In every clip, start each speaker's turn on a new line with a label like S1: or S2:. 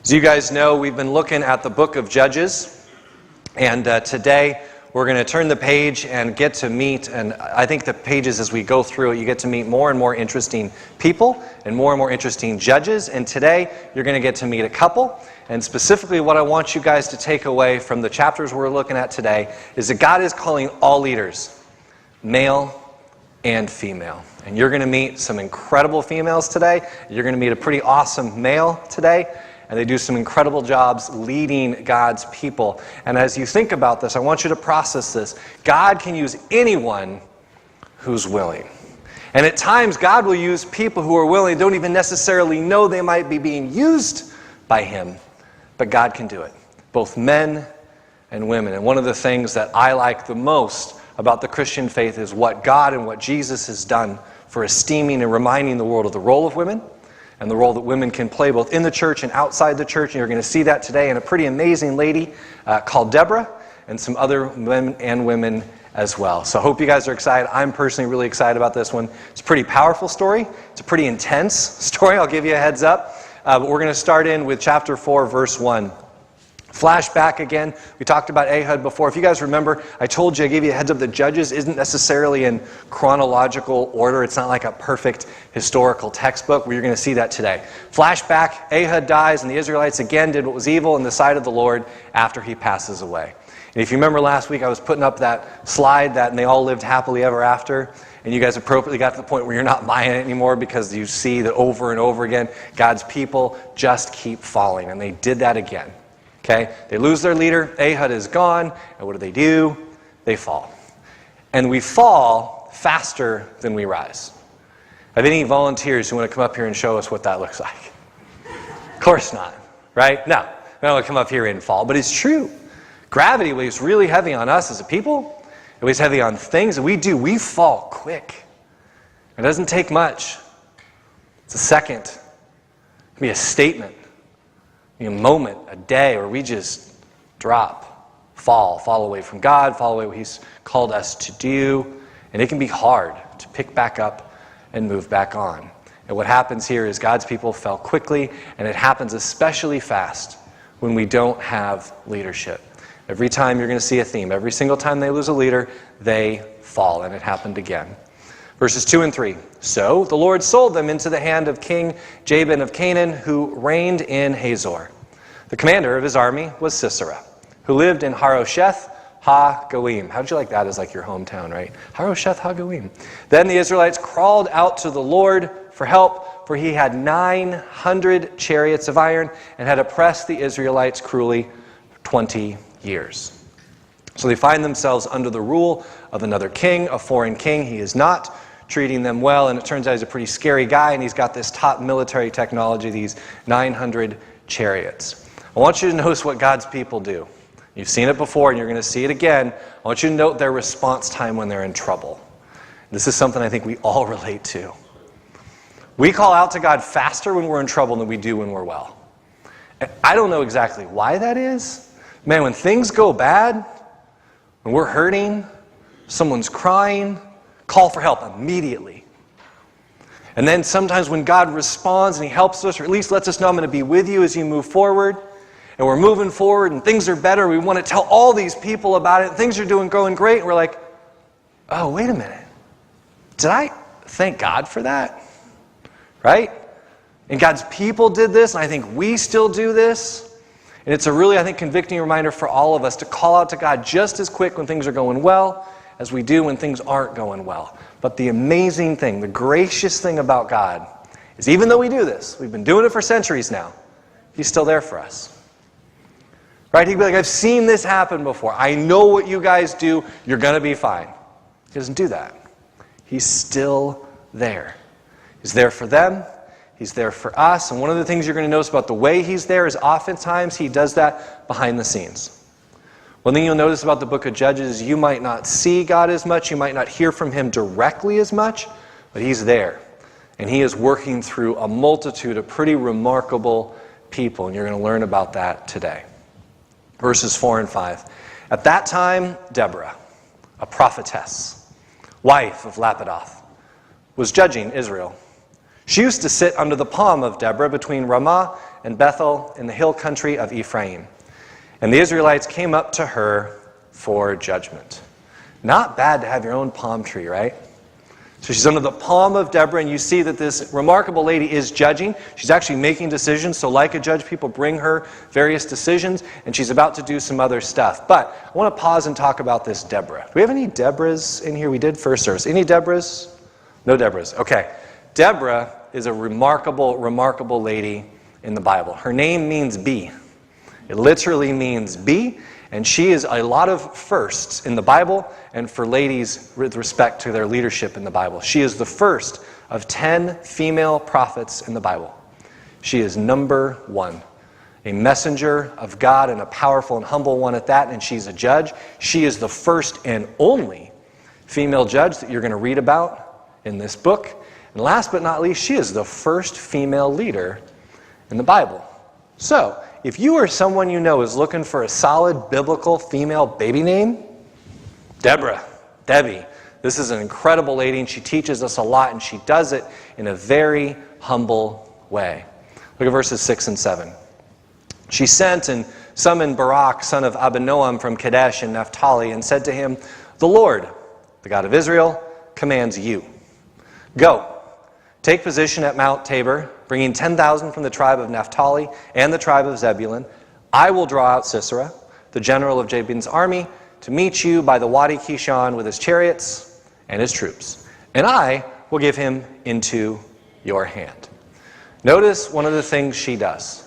S1: As you guys know, we've been looking at the book of Judges, and today we're going to turn the page and get to meet, and I think the pages as we go through it, you get to meet more and more interesting people and more interesting judges, and today you're going to get to meet a couple, and specifically what I want you guys to take away from the chapters we're looking at today is that God is calling all leaders, male and female. And you're going to meet some incredible females today, you're going to meet a pretty awesome male today, and they do some incredible jobs leading God's people. And as you think about this, I want you to process this. God can use anyone who's willing. And at times, God will use people who are willing, don't even necessarily know they might be being used by Him. But God can do it. Both men and women. And one of the things that I like the most about the Christian faith is what God and what Jesus has done for esteeming and reminding the world of the role of women and the role that women can play both in the church and outside the church. And you're going to see that today in a pretty amazing lady called Deborah and some other men and women as well. So I hope you guys are excited. I'm personally really excited about this one. It's a pretty powerful story. It's a pretty intense story. I'll give you a heads up. But we're going to start in with chapter 4, verse 1. Flashback again. We talked about Ehud before. If you guys remember, I told you, I gave you a heads up, that Judges isn't necessarily in chronological order. It's not like a perfect historical textbook. We're going to see that today. Flashback, Ehud dies, and the Israelites again did what was evil in the sight of the Lord after he passes away. And if you remember last week, I was putting up that slide that and they all lived happily ever after. And you guys appropriately got to the point where you're not buying it anymore because you see that over and over again, God's people just keep falling. And they did that again. Okay, they lose their leader, Ehud is gone, and what do? They fall. And we fall faster than we rise. Have any volunteers who want to come up here and show us what that looks like? Of course not, right? No, we don't want to come up here and fall, but it's true. Gravity weighs really heavy on us as a people. It weighs heavy on things, and we fall quick. It doesn't take much. It's a second. It can be a statement. A moment, a day, where we just drop, fall away from God, fall away what He's called us to do. And it can be hard to pick back up and move back on. And what happens here is God's people fell quickly, and it happens especially fast when we don't have leadership. Every time you're going to see a theme. Every single time they lose a leader, they fall. And it happened again. Verses 2 and 3. So the Lord sold them into the hand of King Jabin of Canaan, who reigned in Hazor. The commander of his army was Sisera, who lived in Harosheth Ha-Goim. How'd you like that as like your hometown, right? Harosheth Ha-Goim. Then the Israelites crawled out to the Lord for help, for he had 900 chariots of iron and had oppressed the Israelites cruelly for 20 years. So they find themselves under the rule of another king, a foreign king. He is not treating them well, and it turns out he's a pretty scary guy, and he's got this top military technology, these 900 chariots. I want you to notice what God's people do. You've seen it before, and you're going to see it again. I want you to note their response time when they're in trouble. This is something I think we all relate to. We call out to God faster when we're in trouble than we do when we're well. And I don't know exactly why that is. Man, when things go bad, when we're hurting, someone's crying, call for help immediately. And then sometimes when God responds and He helps us, or at least lets us know, I'm going to be with you as you move forward, and we're moving forward and things are better, we want to tell all these people about it, and things are going great, and we're like, oh, wait a minute. Did I thank God for that? Right? And God's people did this, and I think we still do this. And it's a really, I think, convicting reminder for all of us to call out to God just as quick when things are going well as we do when things aren't going well. But the amazing thing, the gracious thing about God is even though we do this, we've been doing it for centuries now, He's still there for us. Right? He'd be like, I've seen this happen before. I know what you guys do. You're going to be fine. He doesn't do that. He's still there. He's there for them. He's there for us. And one of the things you're going to notice about the way He's there is oftentimes He does that behind the scenes. One thing you'll notice about the book of Judges is you might not see God as much, you might not hear from Him directly as much, but He's there. And He is working through a multitude of pretty remarkable people, and you're going to learn about that today. Verses 4 and 5. At that time, Deborah, a prophetess, wife of Lapidoth, was judging Israel. She used to sit under the palm of Deborah between Ramah and Bethel in the hill country of Ephraim. And the Israelites came up to her for judgment. Not bad to have your own palm tree, right? So she's under the palm of Deborah, and you see that this remarkable lady is judging. She's actually making decisions. So like a judge, people bring her various decisions, and she's about to do some other stuff. But I want to pause and talk about this Deborah. Do we have any Deborahs in here? We did first service. Any Deborahs? No Deborahs. Okay. Deborah is a remarkable, remarkable lady in the Bible. Her name means bee. It literally means bee. And she is a lot of firsts in the Bible and for ladies with respect to their leadership in the Bible. She is the first of 10 female prophets in the Bible. She is number 1. A messenger of God and a powerful and humble one at that, and she's a judge. She is the first and only female judge that you're going to read about in this book. And last but not least, she is the first female leader in the Bible. So, if you or someone you know is looking for a solid biblical female baby name, Deborah, Debbie. This is an incredible lady, and she teaches us a lot, and she does it in a very humble way. Look at verses 6 and 7. She sent and summoned Barak, son of Abinoam from Kadesh in Naphtali, and said to him, "The Lord, the God of Israel, commands you. Go, take position at Mount Tabor, bringing 10,000 from the tribe of Naphtali and the tribe of Zebulun. I will draw out Sisera, the general of Jabin's army, to meet you by the Wadi Kishon with his chariots and his troops, and I will give him into your hand." Notice one of the things she does.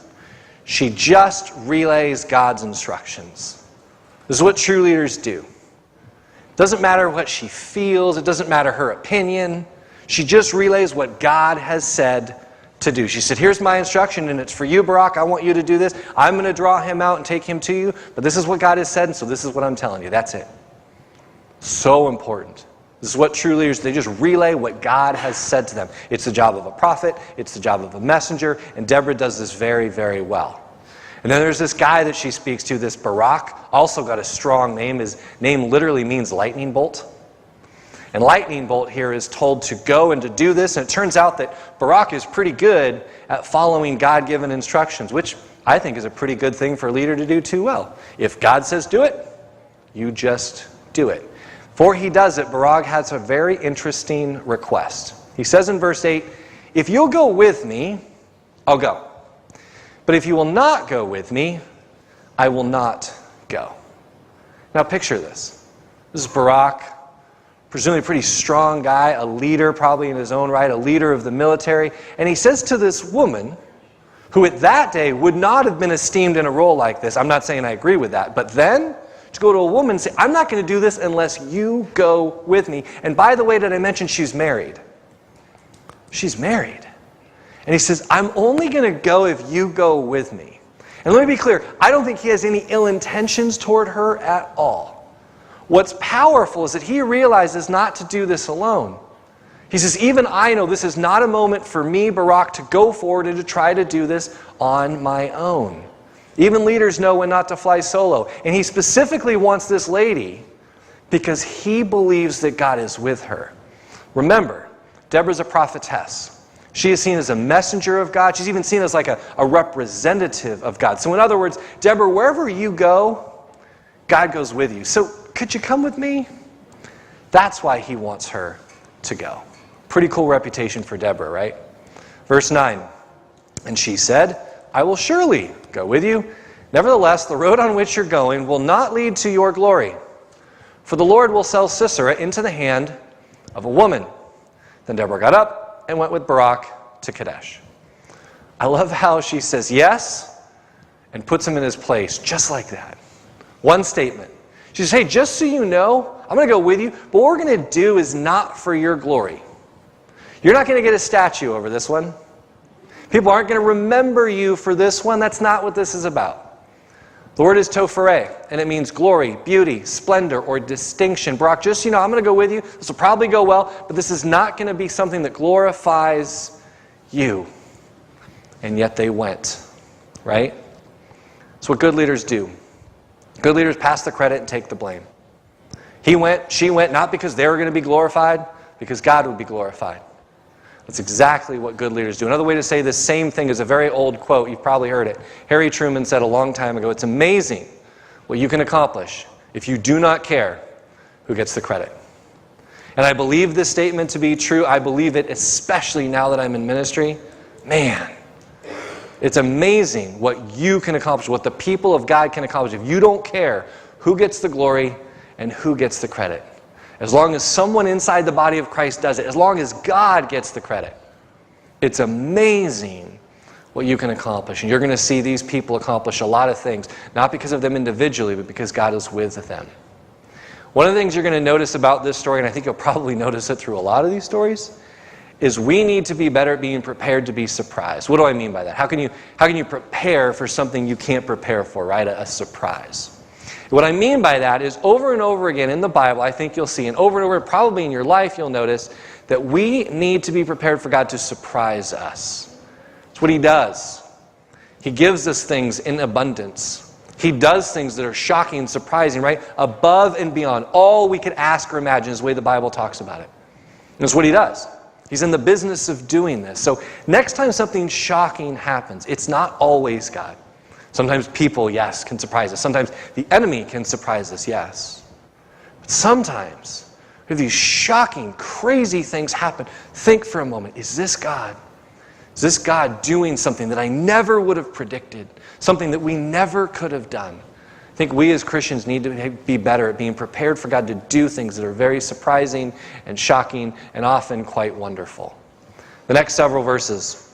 S1: She just relays God's instructions. This is what true leaders do. It doesn't matter what she feels. It doesn't matter her opinion. She just relays what God has said to do. She said, here's my instruction, and it's for you, Barak. I want you to do this. I'm going to draw him out and take him to you, but this is what God has said, and so this is what I'm telling you. That's it. So important. This is what true leaders, they just relay what God has said to them. It's the job of a prophet. It's the job of a messenger, and Deborah does this very, very well. And then there's this guy that she speaks to, this Barak, also got a strong name. His name literally means lightning bolt. And lightning bolt here is told to go and to do this. And it turns out that Barak is pretty good at following God-given instructions, which I think is a pretty good thing for a leader to do too well. If God says do it, you just do it. Before he does it, Barak has a very interesting request. He says in verse 8, "If you'll go with me, I'll go. But if you will not go with me, I will not go." Now picture this. This is Barak, presumably a pretty strong guy, a leader probably in his own right, a leader of the military. And he says to this woman, who at that day would not have been esteemed in a role like this. I'm not saying I agree with that. But then, to go to a woman and say, I'm not going to do this unless you go with me. And by the way, did I mention she's married? She's married. And he says, I'm only going to go if you go with me. And let me be clear, I don't think he has any ill intentions toward her at all. What's powerful is that he realizes not to do this alone. He says, even I know this is not a moment for me, Barak, to go forward and to try to do this on my own. Even leaders know when not to fly solo. And he specifically wants this lady because he believes that God is with her. Remember, Deborah's a prophetess. She is seen as a messenger of God. She's even seen as like a representative of God. So in other words, Deborah, wherever you go, God goes with you. So could you come with me? That's why he wants her to go. Pretty cool reputation for Deborah, right? Verse 9, "And she said, I will surely go with you. Nevertheless, the road on which you're going will not lead to your glory. For the Lord will sell Sisera into the hand of a woman." Then Deborah got up and went with Barak to Kadesh. I love how she says yes and puts him in his place just like that. One statement. She says, hey, just so you know, I'm going to go with you, but what we're going to do is not for your glory. You're not going to get a statue over this one. People aren't going to remember you for this one. That's not what this is about. The word is tophere, and it means glory, beauty, splendor, or distinction. Barak, just so you know, I'm going to go with you. This will probably go well, but this is not going to be something that glorifies you. And yet they went, right? That's what good leaders do. Good leaders pass the credit and take the blame. He went, she went, not because they were going to be glorified, because God would be glorified. That's exactly what good leaders do. Another way to say the same thing is a very old quote. You've probably heard it. Harry Truman said a long time ago, it's amazing what you can accomplish if you do not care who gets the credit. And I believe this statement to be true. I believe it especially now that I'm in ministry. Man, it's amazing what you can accomplish, what the people of God can accomplish if you don't care who gets the glory and who gets the credit. As long as someone inside the body of Christ does it, as long as God gets the credit, it's amazing what you can accomplish. And you're going to see these people accomplish a lot of things, not because of them individually, but because God is with them. One of the things you're going to notice about this story, and I think you'll probably notice it through a lot of these stories, is we need to be better at being prepared to be surprised. What do I mean by that? How can you prepare for something you can't prepare for, right? A surprise. What I mean by that is over and over again in the Bible, I think you'll see, and over and over, probably in your life, you'll notice that we need to be prepared for God to surprise us. It's what He does. He gives us things in abundance. He does things that are shocking and surprising, right? Above and beyond all we could ask or imagine is the way the Bible talks about it. And that's what He does. He's in the business of doing this. So next time something shocking happens, it's not always God. Sometimes people, yes, can surprise us. Sometimes the enemy can surprise us, yes. But sometimes, if these shocking, crazy things happen, think for a moment, is this God? Is this God doing something that I never would have predicted? Something that we never could have done? I think we as Christians need to be better at being prepared for God to do things that are very surprising and shocking and often quite wonderful. The next several verses,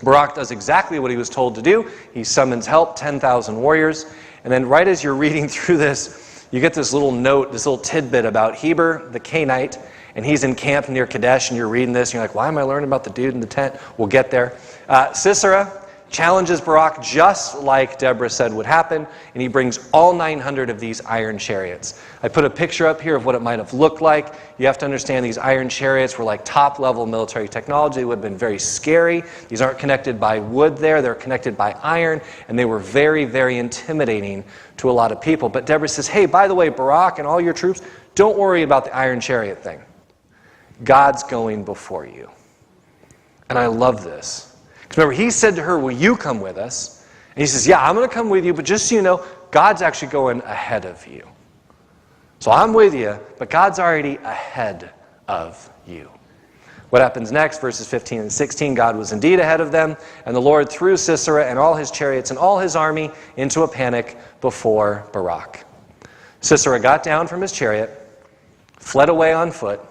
S1: Barak does exactly what he was told to do. He summons help, 10,000 warriors. And then right as you're reading through this, you get this little note, this little tidbit about Heber, the Canaanite, and he's in camp near Kadesh, and you're reading this, and you're like, why am I learning about the dude in the tent? We'll get there. Sisera challenges Barak just like Deborah said would happen, and he brings all 900 of these iron chariots. I put a picture up here of what it might have looked like. You have to understand these iron chariots were like top-level military technology. They would have been very scary. These aren't connected by wood there. They're connected by iron, and they were very, very intimidating to a lot of people. But Deborah says, hey, by the way, Barak and all your troops, don't worry about the iron chariot thing. God's going before you. And I love this. Because remember, he said to her, will you come with us? And he says, yeah, I'm going to come with you, but just so you know, God's actually going ahead of you. So I'm with you, but God's already ahead of you. What happens next, verses 15 and 16, God was indeed ahead of them, and the Lord threw Sisera and all his chariots and all his army into a panic before Barak. Sisera got down from his chariot, fled away on foot,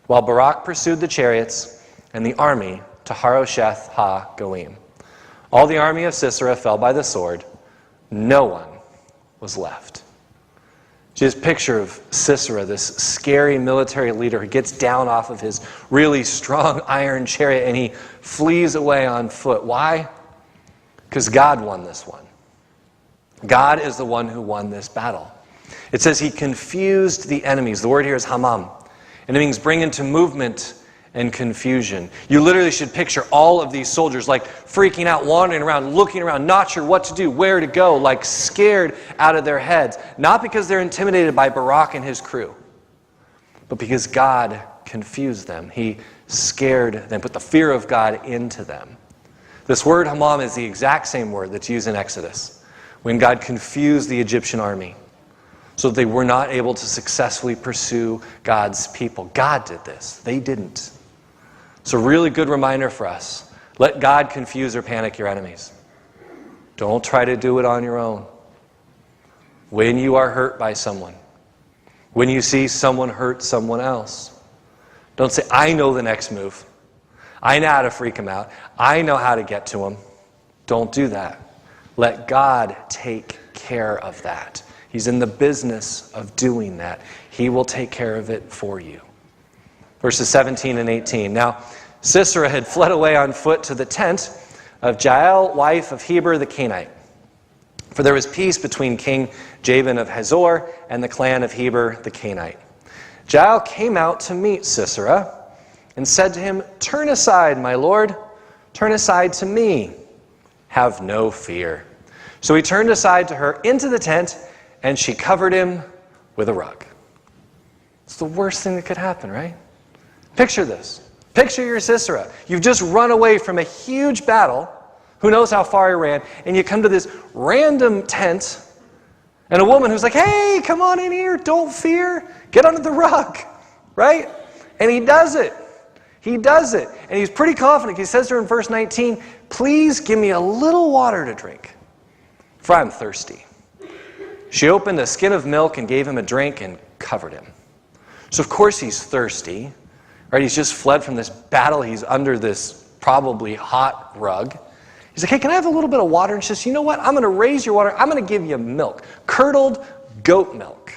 S1: while Barak pursued the chariots and the army to Harosheth ha-Goim. All the army of Sisera fell by the sword. No one was left. Just picture of Sisera, this scary military leader who gets down off of his really strong iron chariot and he flees away on foot. Why? Because God won this one. God is the one who won this battle. It says he confused the enemies. The word here is hamam. And it means bring into movement and confusion. You literally should picture all of these soldiers like freaking out, wandering around, looking around, not sure what to do, where to go, like scared out of their heads. Not because they're intimidated by Barak and his crew, but because God confused them. He scared them, put the fear of God into them. This word hamam is the exact same word that's used in Exodus, when God confused the Egyptian army so that they were not able to successfully pursue God's people. God did this. They didn't. It's a really good reminder for us. Let God confuse or panic your enemies. Don't try to do it on your own. When you are hurt by someone, when you see someone hurt someone else, don't say, I know the next move. I know how to freak him out. I know how to get to him. Don't do that. Let God take care of that. He's in the business of doing that. He will take care of it for you. Verses 17 and 18. Now, Sisera had fled away on foot to the tent of Jael, wife of Heber the Canaanite. For there was peace between King Jabin of Hazor and the clan of Heber the Canaanite. Jael came out to meet Sisera and said to him, turn aside, my lord. Turn aside to me. Have no fear. So he turned aside to her into the tent, and she covered him with a rug. It's the worst thing that could happen, right? Picture this. Picture your Sisera. You've just run away from a huge battle. Who knows how far he ran. And you come to this random tent. And a woman who's like, hey, come on in here. Don't fear. Get under the rug. Right? And he does it. He does it. And he's pretty confident. He says to her in verse 19, please give me a little water to drink, for I'm thirsty. She opened a skin of milk and gave him a drink and covered him. So of course he's thirsty. Right? He's just fled from this battle. He's under this probably hot rug. He's like, hey, can I have a little bit of water? And she says, you know what? I'm going to raise your water. I'm going to give you milk. Curdled goat milk.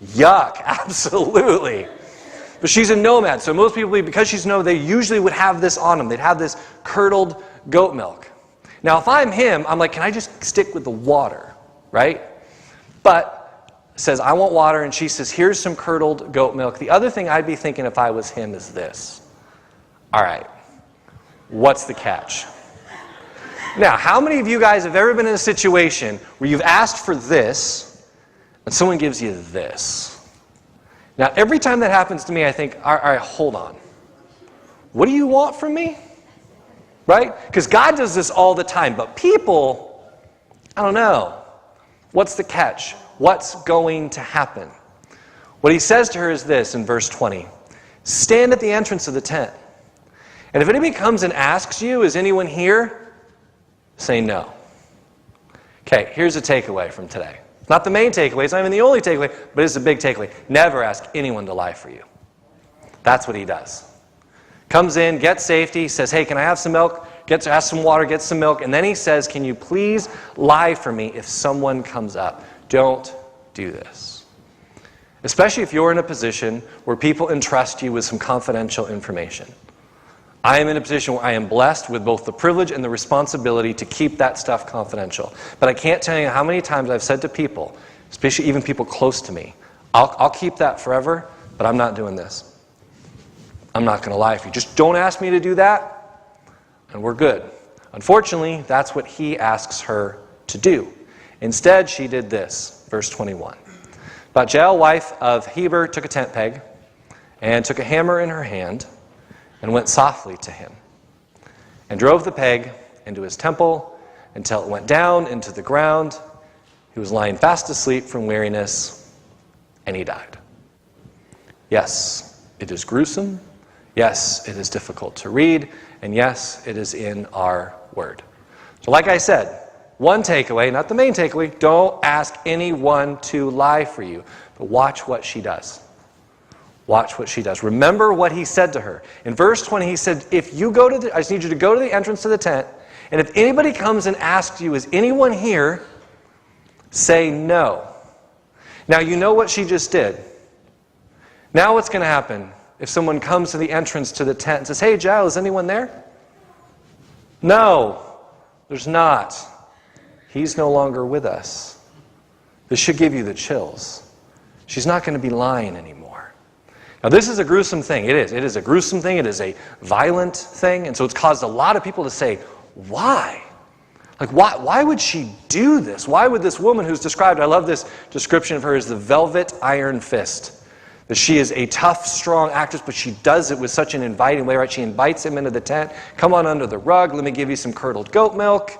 S1: Yuck. Absolutely. But she's a nomad. So most people, because she's a nomad, they usually would have this on them. They'd have this curdled goat milk. Now, if I'm him, I'm like, can I just stick with the water? Right? But says, I want water. And she says, here's some curdled goat milk. The other thing I'd be thinking if I was him is this. All right. What's the catch? Now, how many of you guys have ever been in a situation where you've asked for this and someone gives you this? Now, every time that happens to me, I think, all right, hold on. What do you want from me? Right? Because God does this all the time. But people, I don't know. What's the catch? What's going to happen? What he says to her is this in verse 20. Stand at the entrance of the tent. And if anybody comes and asks you, is anyone here? Say no. Okay, here's a takeaway from today. Not the main takeaway, it's not even the only takeaway, but it's a big takeaway. Never ask anyone to lie for you. That's what he does. Comes in, gets safety, says, hey, can I have some milk? Asks some water, gets some milk, and then he says, can you please lie for me if someone comes up? Don't do this. Especially if you're in a position where people entrust you with some confidential information. I am in a position where I am blessed with both the privilege and the responsibility to keep that stuff confidential. But I can't tell you how many times I've said to people, especially even people close to me, I'll keep that forever, but I'm not doing this. I'm not going to lie for you. Just don't ask me to do that, and we're good. Unfortunately, that's what he asks her to do. Instead, she did this, verse 21. But Jael, wife of Heber, took a tent peg and took a hammer in her hand and went softly to him, and drove the peg into his temple until it went down into the ground. He was lying fast asleep from weariness, and he died. Yes, it is gruesome. Yes, it is difficult to read. And yes, it is in our word. So like I said, one takeaway, not the main takeaway, don't ask anyone to lie for you. But watch what she does. Watch what she does. Remember what he said to her. In verse 20, he said, if you go to I just need you to go to the entrance to the tent, and if anybody comes and asks you, is anyone here? Say no. Now you know what she just did. Now what's going to happen if someone comes to the entrance to the tent and says, hey, Jael, is anyone there? No, there's not. He's no longer with us. This should give you the chills. She's not going to be lying anymore. Now, this is a gruesome thing. It is. It is a gruesome thing. It is a violent thing. And so it's caused a lot of people to say, why? Like, why would she do this? Why would this woman who's described, I love this description of her as the velvet iron fist, that she is a tough, strong actress, but she does it with such an inviting way, right? She invites him into the tent. Come on under the rug. Let me give you some curdled goat milk.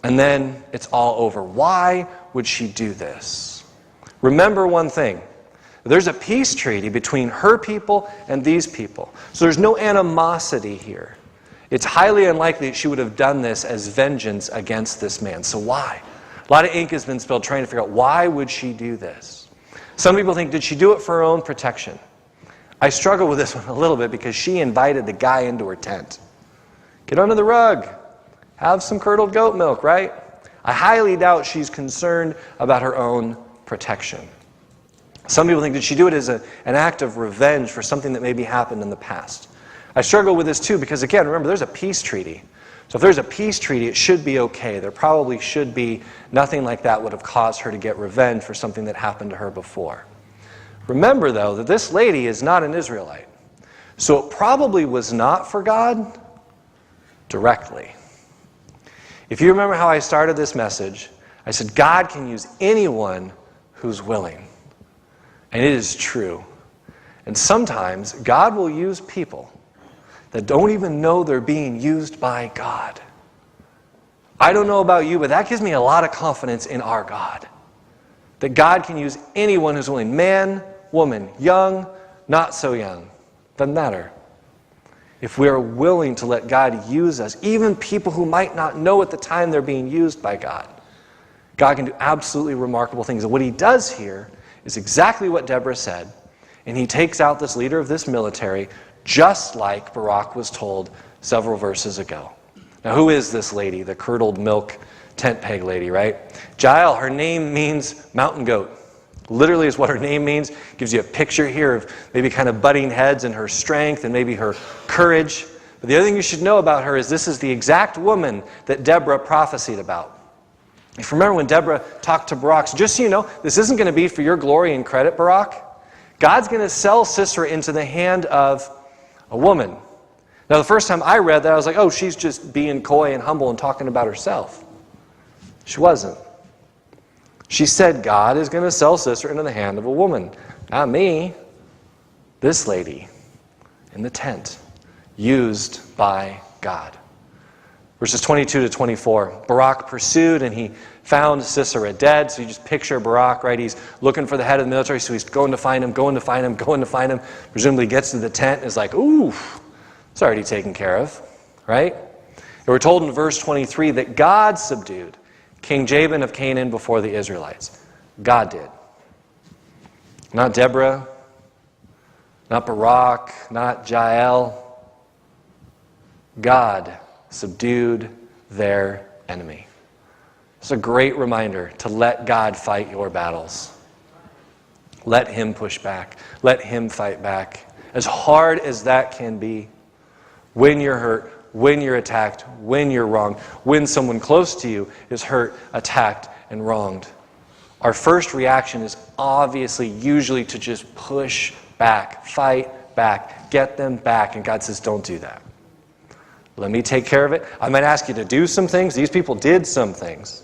S1: And then it's all over. Why would she do this? Remember one thing. There's a peace treaty between her people and these people. So there's no animosity here. It's highly unlikely that she would have done this as vengeance against this man. So why? A lot of ink has been spilled trying to figure out why would she do this. Some people think, did she do it for her own protection? I struggle with this one a little bit because she invited the guy into her tent. Get under the rug. Have some curdled goat milk, right? I highly doubt she's concerned about her own protection. Some people think, did she do it as an act of revenge for something that maybe happened in the past? I struggle with this too because, again, remember, there's a peace treaty. So if there's a peace treaty, it should be okay. There probably should be nothing like that would have caused her to get revenge for something that happened to her before. Remember, though, that this lady is not an Israelite. So it probably was not for God directly. If you remember how I started this message, I said God can use anyone who's willing. And it is true. And sometimes God will use people that don't even know they're being used by God. I don't know about you, but that gives me a lot of confidence in our God. That God can use anyone who's willing. Man, woman, young, not so young. Doesn't matter. If we are willing to let God use us, even people who might not know at the time they're being used by God, God can do absolutely remarkable things. And what he does here is exactly what Deborah said. And he takes out this leader of this military, just like Barak was told several verses ago. Now, who is this lady, the curdled milk tent peg lady, right? Jael, her name means mountain goat. Literally is what her name means. Gives you a picture here of maybe kind of butting heads and her strength and maybe her courage. But the other thing you should know about her is this is the exact woman that Deborah prophesied about. If you remember when Deborah talked to Barak, so just so you know, this isn't going to be for your glory and credit, Barak. God's going to sell Sisera into the hand of a woman. Now, the first time I read that, I was like, oh, she's just being coy and humble and talking about herself. She wasn't. She said, God is going to sell Sisera into the hand of a woman. Not me. This lady in the tent, used by God. Verses 22 to 24. Barak pursued and he found Sisera dead. So you just picture Barak, right? He's looking for the head of the military, so he's going to find him. Presumably gets to the tent and is like, ooh, it's already taken care of, right? And we're told in verse 23 that God subdued King Jabin of Canaan before the Israelites. God did. Not Deborah, not Barak, not Jael. God subdued their enemy. It's a great reminder to let God fight your battles. Let him push back. Let him fight back. As hard as that can be, when you're hurt, when you're attacked, when you're wronged, when someone close to you is hurt, attacked, and wronged. Our first reaction is obviously usually to just push back, fight back, get them back. And God says, don't do that. Let me take care of it. I might ask you to do some things. These people did some things.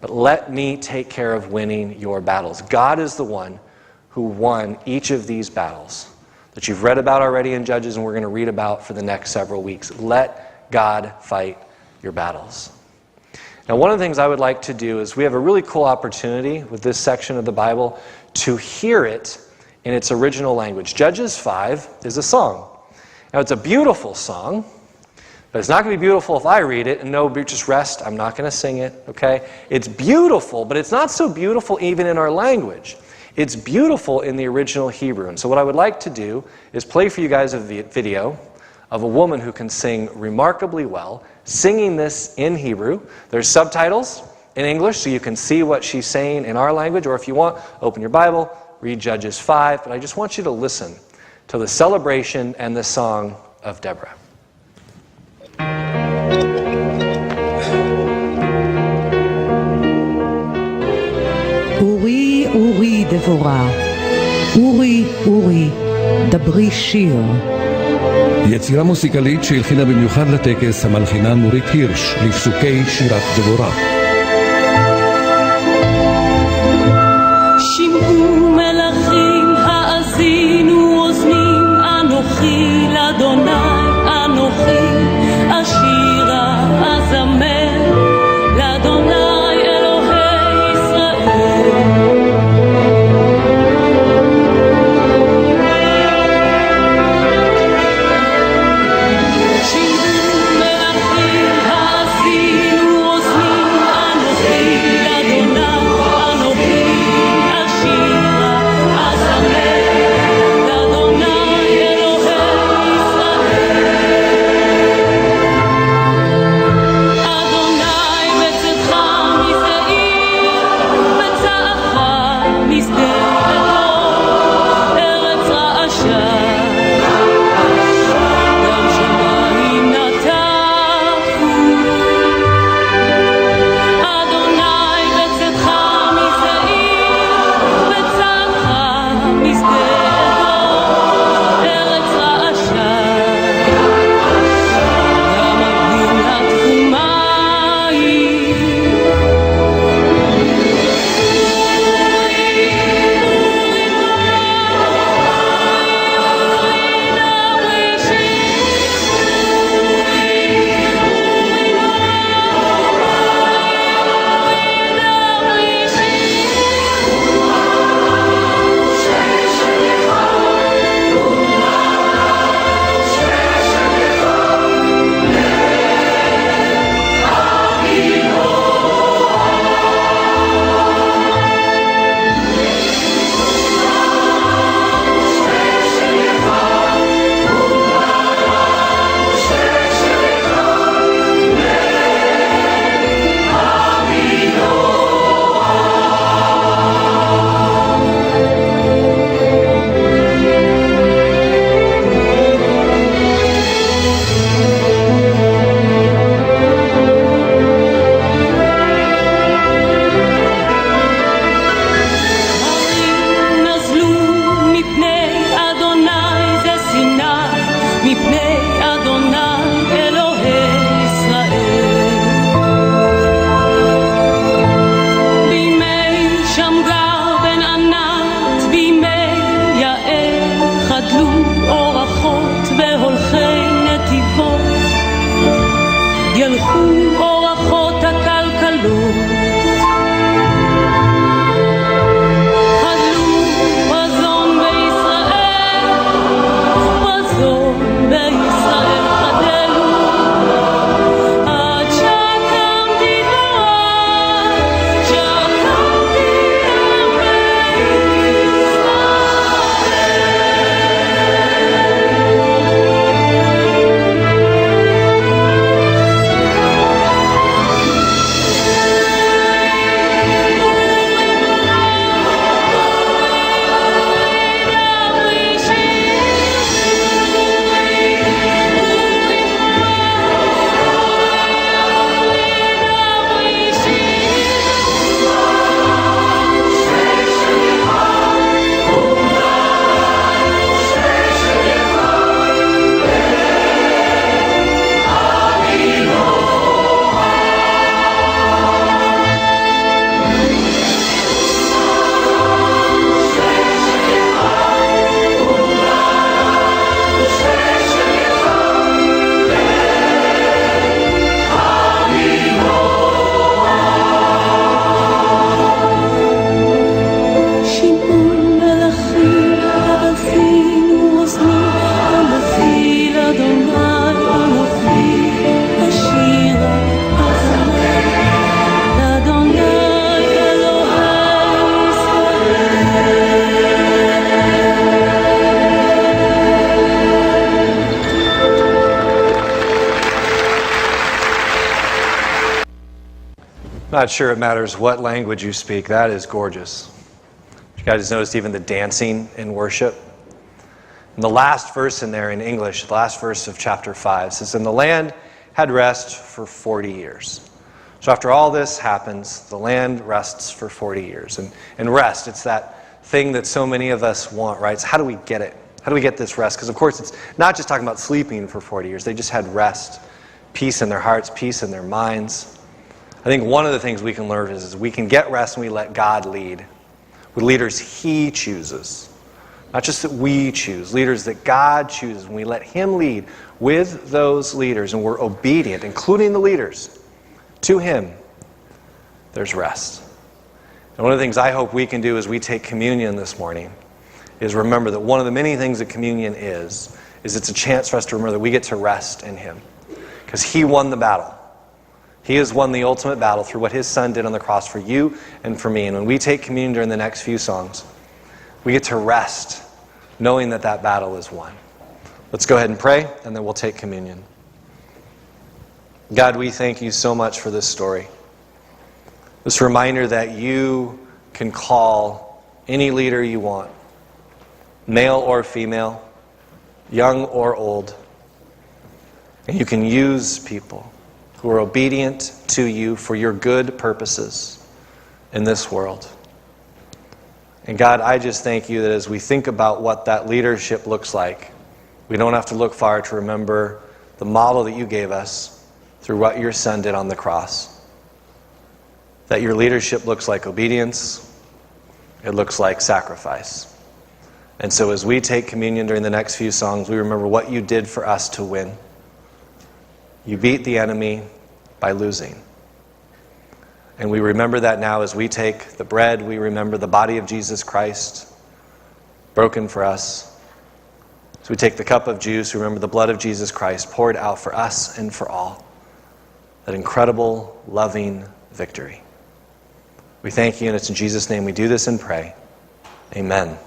S1: But let me take care of winning your battles. God is the one who won each of these battles that you've read about already in Judges and we're going to read about for the next several weeks. Let God fight your battles. Now, one of the things I would like to do is we have a really cool opportunity with this section of the Bible to hear it in its original language. Judges 5 is a song. Now, it's a beautiful song, but it's not going to be beautiful if I read it. And no, just rest. I'm not going to sing it, okay? It's beautiful, but it's not so beautiful even in our language. It's beautiful in the original Hebrew. And so what I would like to do is play for you guys a video of a woman who can sing remarkably well, singing this in Hebrew. There's subtitles in English, so you can see what she's saying in our language. Or if you want, open your Bible, read Judges 5. But I just want you to listen to the celebration and the song of Deborah.
S2: אורי, אורי דבורה, אורי, אורי, דברי שיר.
S3: יצירה מוסיקלית שהלחינה במיוחד לטקס המלחינה נורית הירש לפסוקי שירת דבורה.
S4: שמעו מלכים האזינו אוזנים, אנוכי לאדוני אנוכי אשירה אזמר לאדוני אלוהי ישראל. שמעו מלכים האזינו אוזנים,
S1: not sure it matters what language you speak. That is gorgeous. You guys noticed even the dancing in worship? And the last verse in there in English, the last verse of chapter 5 says, "And the land had rest for 40 years." So after all this happens, the land rests for 40 years. And rest, it's that thing that so many of us want, right? So how do we get it? How do we get this rest? Because of course it's not just talking about sleeping for 40 years. They just had rest, peace in their hearts, peace in their minds. I think one of the things we can learn is we can get rest when we let God lead. With leaders He chooses. Not just that we choose, leaders that God chooses. When we let Him lead with those leaders and we're obedient, including the leaders, to Him, there's rest. And one of the things I hope we can do as we take communion this morning is remember that one of the many things that communion is it's a chance for us to remember that we get to rest in Him. Because He won the battle. He has won the ultimate battle through what His Son did on the cross for you and for me. And when we take communion during the next few songs, we get to rest knowing that that battle is won. Let's go ahead and pray, and then we'll take communion. God, we thank You so much for this story. This reminder that You can call any leader You want, male or female, young or old. And You can use people who are obedient to You for Your good purposes in this world. And God, I just thank You that as we think about what that leadership looks like, we don't have to look far to remember the model that You gave us through what Your Son did on the cross. That Your leadership looks like obedience, it looks like sacrifice. And so as we take communion during the next few songs, we remember what You did for us to win. You beat the enemy by losing. And we remember that now as we take the bread, we remember the body of Jesus Christ broken for us. As we take the cup of juice, we remember the blood of Jesus Christ poured out for us and for all. That incredible, loving victory. We thank You, and it's in Jesus' name we do this and pray. Amen.